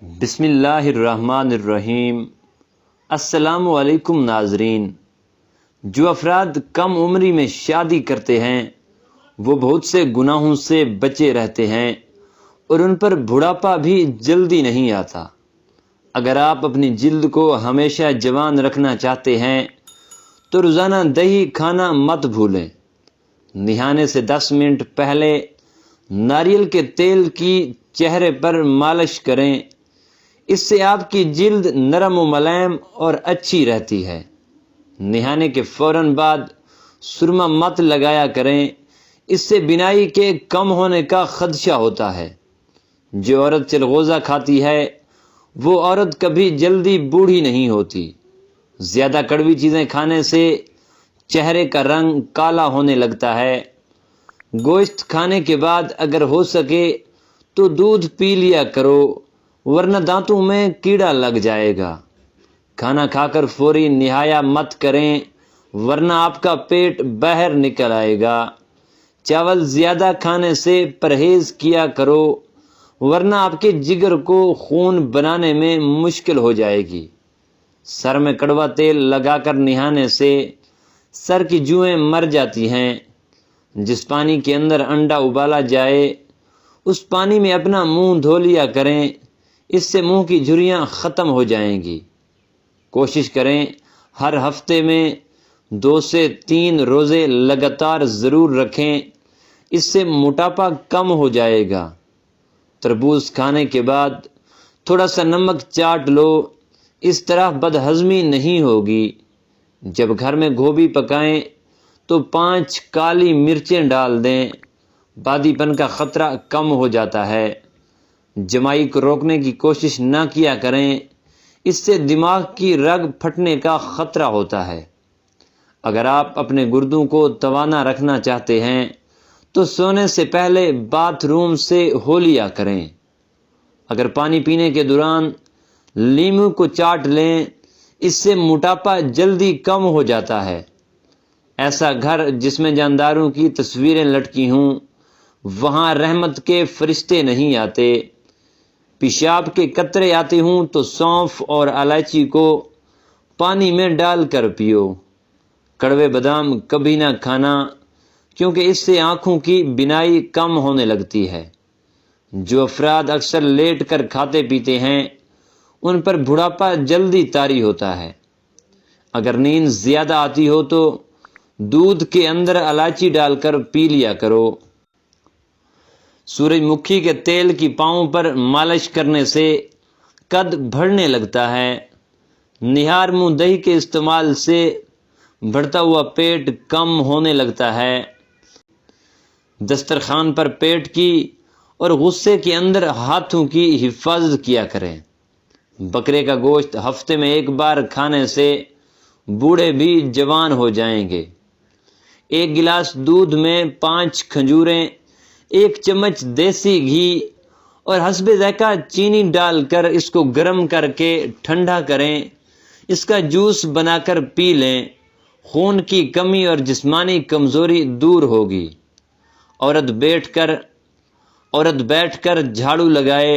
بسم اللہ الرحمن الرحیم۔ السلام علیکم ناظرین۔ جو افراد کم عمری میں شادی کرتے ہیں وہ بہت سے گناہوں سے بچے رہتے ہیں اور ان پر بڑھاپا بھی جلدی نہیں آتا۔ اگر آپ اپنی جلد کو ہمیشہ جوان رکھنا چاہتے ہیں تو روزانہ دہی کھانا مت بھولیں۔ نہانے سے 10 منٹ پہلے ناریل کے تیل کی چہرے پر مالش کریں، اس سے آپ کی جلد نرم و ملائم اور اچھی رہتی ہے۔ نہانے کے فوراً بعد سرما مت لگایا کریں، اس سے بینائی کے کم ہونے کا خدشہ ہوتا ہے۔ جو عورت چلغوزہ کھاتی ہے وہ عورت کبھی جلدی بوڑھی نہیں ہوتی۔ زیادہ کڑوی چیزیں کھانے سے چہرے کا رنگ کالا ہونے لگتا ہے۔ گوشت کھانے کے بعد اگر ہو سکے تو دودھ پی لیا کرو، ورنہ دانتوں میں کیڑا لگ جائے گا۔ کھانا کھا کر فوری نہایا مت کریں، ورنہ آپ کا پیٹ باہر نکل آئے گا۔ چاول زیادہ کھانے سے پرہیز کیا کرو، ورنہ آپ کے جگر کو خون بنانے میں مشکل ہو جائے گی۔ سر میں کڑوا تیل لگا کر نہانے سے سر کی جوئیں مر جاتی ہیں۔ جس پانی کے اندر انڈا ابالا جائے اس پانی میں اپنا منہ دھو لیا کریں، اس سے منہ کی جھریاں ختم ہو جائیں گی۔ کوشش کریں ہر ہفتے میں 2 سے 3 روزے لگاتار ضرور رکھیں، اس سے موٹاپا کم ہو جائے گا۔ تربوز کھانے کے بعد تھوڑا سا نمک چاٹ لو، اس طرح بدہضمی نہیں ہوگی۔ جب گھر میں گوبھی پکائیں تو 5 کالی مرچیں ڈال دیں، بادی پن کا خطرہ کم ہو جاتا ہے۔ جمائی کو روکنے کی کوشش نہ کیا کریں، اس سے دماغ کی رگ پھٹنے کا خطرہ ہوتا ہے۔ اگر آپ اپنے گردوں کو توانا رکھنا چاہتے ہیں تو سونے سے پہلے باتھ روم سے ہو لیا کریں۔ اگر پانی پینے کے دوران لیموں کو چاٹ لیں، اس سے موٹاپا جلدی کم ہو جاتا ہے۔ ایسا گھر جس میں جانداروں کی تصویریں لٹکی ہوں، وہاں رحمت کے فرشتے نہیں آتے۔ پیشاب کے قطرے آتے ہوں تو سونف اور الائچی کو پانی میں ڈال کر پیو۔ کڑوے بادام کبھی نہ کھانا، کیونکہ اس سے آنکھوں کی بینائی کم ہونے لگتی ہے۔ جو افراد اکثر لیٹ کر کھاتے پیتے ہیں ان پر بڑھاپا جلدی طاری ہوتا ہے۔ اگر نیند زیادہ آتی ہو تو دودھ کے اندر الائچی ڈال کر پی لیا کرو۔ سورج مکھی کے تیل کی پاؤں پر مالش کرنے سے قد بڑھنے لگتا ہے۔ نہار منہ دہی کے استعمال سے بڑھتا ہوا پیٹ کم ہونے لگتا ہے۔ دسترخوان پر پیٹ کی اور غصے کے اندر ہاتھوں کی حفاظت کیا کریں۔ بکرے کا گوشت ہفتے میں 1 بار کھانے سے بوڑھے بھی جوان ہو جائیں گے۔ 1 گلاس دودھ میں 5 کھجوریں، 1 چمچ دیسی گھی اور حسب ذائقہ چینی ڈال کر اس کو گرم کر کے ٹھنڈا کریں، اس کا جوس بنا کر پی لیں۔ خون کی کمی اور جسمانی کمزوری دور ہوگی۔ عورت بیٹھ کر جھاڑو لگائے،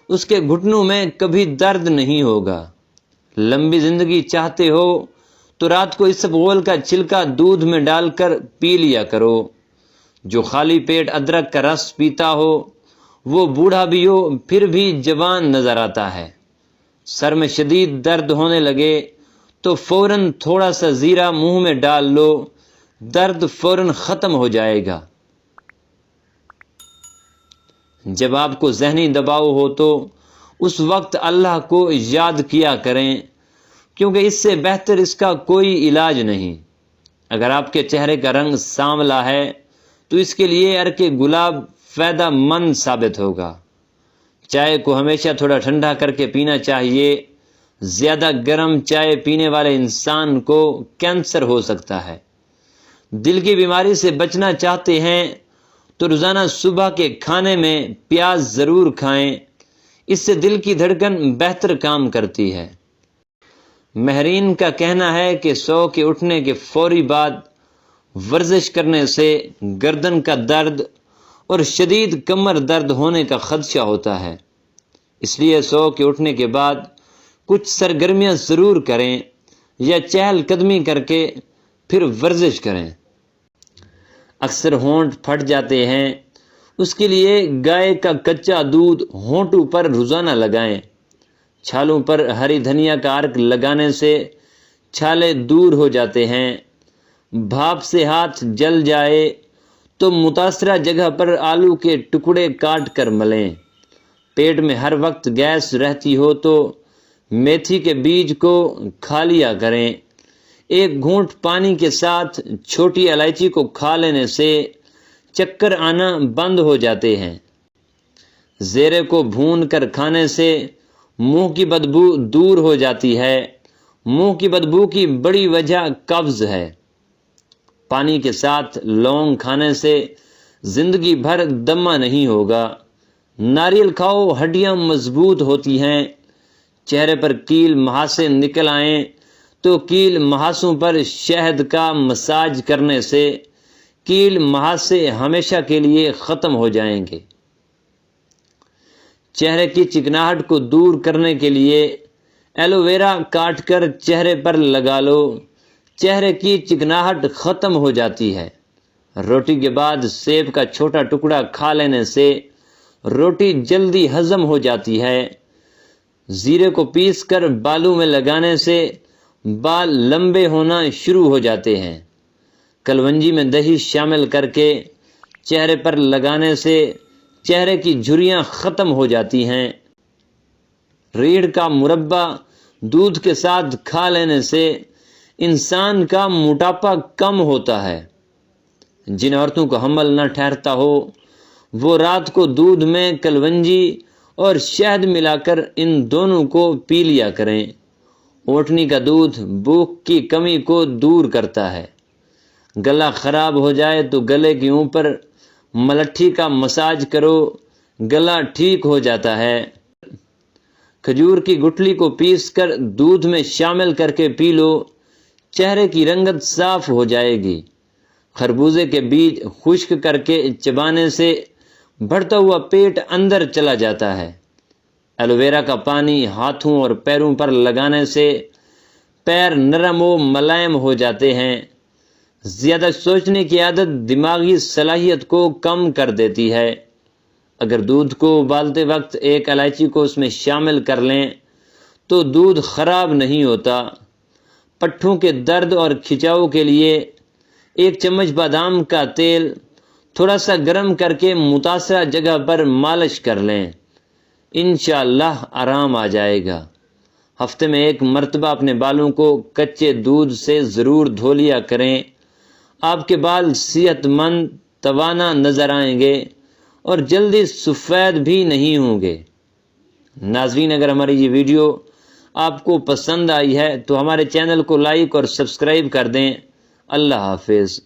اس کے گھٹنوں میں کبھی درد نہیں ہوگا۔ لمبی زندگی چاہتے ہو تو رات کو اسبغول کا چھلکا دودھ میں ڈال کر پی لیا کرو۔ جو خالی پیٹ ادرک کا رس پیتا ہو وہ بوڑھا بھی ہو پھر بھی جوان نظر آتا ہے۔ سر میں شدید درد ہونے لگے تو فوراً تھوڑا سا زیرہ منہ میں ڈال لو، درد فوراً ختم ہو جائے گا۔ جب آپ کو ذہنی دباؤ ہو تو اس وقت اللہ کو یاد کیا کریں، کیونکہ اس سے بہتر اس کا کوئی علاج نہیں۔ اگر آپ کے چہرے کا رنگ سانولا ہے تو اس کے لیے عرق گلاب فائدہ مند ثابت ہوگا۔ چائے کو ہمیشہ تھوڑا ٹھنڈا کر کے پینا چاہیے۔ زیادہ گرم چائے پینے والے انسان کو کینسر ہو سکتا ہے۔ دل کی بیماری سے بچنا چاہتے ہیں تو روزانہ صبح کے کھانے میں پیاز ضرور کھائیں، اس سے دل کی دھڑکن بہتر کام کرتی ہے۔ ماہرین کا کہنا ہے کہ سو کے اٹھنے کے فوری بعد ورزش کرنے سے گردن کا درد اور شدید کمر درد ہونے کا خدشہ ہوتا ہے۔ اس لیے سو کے اٹھنے کے بعد کچھ سرگرمیاں ضرور کریں یا چہل قدمی کر کے پھر ورزش کریں۔ اکثر ہونٹ پھٹ جاتے ہیں، اس کے لیے گائے کا کچا دودھ ہونٹوں پر روزانہ لگائیں۔ چھالوں پر ہری دھنیا کا عرق لگانے سے چھالے دور ہو جاتے ہیں۔ بھاپ سے ہاتھ جل جائے تو متاثرہ جگہ پر آلو کے ٹکڑے کاٹ کر ملیں۔ پیٹ میں ہر وقت گیس رہتی ہو تو میتھی کے بیج کو کھا لیا کریں۔ ایک گھونٹ پانی کے ساتھ چھوٹی الائچی کو کھا لینے سے چکر آنا بند ہو جاتے ہیں۔ زیرے کو بھون کر کھانے سے منہ کی بدبو دور ہو جاتی ہے۔ منہ کی بدبو کی بڑی وجہ قبض ہے۔ پانی کے ساتھ لونگ کھانے سے زندگی بھر دمہ نہیں ہوگا۔ ناریل کھاؤ، ہڈیاں مضبوط ہوتی ہیں۔ چہرے پر کیل مہاسے نکل آئیں تو کیل مہاسوں پر شہد کا مساج کرنے سے کیل مہاسے ہمیشہ کے لیے ختم ہو جائیں گے۔ چہرے کی چکناہٹ کو دور کرنے کے لیے ایلو ویرا کاٹ کر چہرے پر لگا لو، چہرے کی چکناہٹ ختم ہو جاتی ہے۔ روٹی کے بعد سیب کا چھوٹا ٹکڑا کھا لینے سے روٹی جلدی ہضم ہو جاتی ہے۔ زیرے کو پیس کر بالوں میں لگانے سے بال لمبے ہونا شروع ہو جاتے ہیں۔ کلونجی میں دہی شامل کر کے چہرے پر لگانے سے چہرے کی جھریاں ختم ہو جاتی ہیں۔ ریڑھ کا مربع دودھ کے ساتھ کھا لینے سے انسان کا موٹاپا کم ہوتا ہے۔ جن عورتوں کو حمل نہ ٹھہرتا ہو وہ رات کو دودھ میں کلونجی اور شہد ملا کر ان دونوں کو پی لیا کریں۔ اوٹنی کا دودھ بھوک کی کمی کو دور کرتا ہے۔ گلا خراب ہو جائے تو گلے کے اوپر ملٹھی کا مساج کرو، گلا ٹھیک ہو جاتا ہے۔ کھجور کی گٹھلی کو پیس کر دودھ میں شامل کر کے پی لو، چہرے کی رنگت صاف ہو جائے گی۔ خربوزے کے بیج خشک کر کے چبانے سے بڑھتا ہوا پیٹ اندر چلا جاتا ہے۔ ایلو ویرا کا پانی ہاتھوں اور پیروں پر لگانے سے پیر نرم و ملائم ہو جاتے ہیں۔ زیادہ سوچنے کی عادت دماغی صلاحیت کو کم کر دیتی ہے۔ اگر دودھ کو ابالتے وقت ایک الائچی کو اس میں شامل کر لیں تو دودھ خراب نہیں ہوتا۔ پٹھوں کے درد اور کھچاؤ کے لیے 1 چمچ بادام کا تیل تھوڑا سا گرم کر کے متاثرہ جگہ پر مالش کر لیں، انشاءاللہ آرام آ جائے گا۔ ہفتے میں 1 مرتبہ اپنے بالوں کو کچے دودھ سے ضرور دھو لیا کریں۔ آپ کے بال صحت مند، توانا نظر آئیں گے اور جلدی سفید بھی نہیں ہوں گے۔ ناظرین، اگر ہماری یہ ویڈیو آپ کو پسند آئی ہے تو ہمارے چینل کو لائک اور سبسکرائب کر دیں۔ اللہ حافظ۔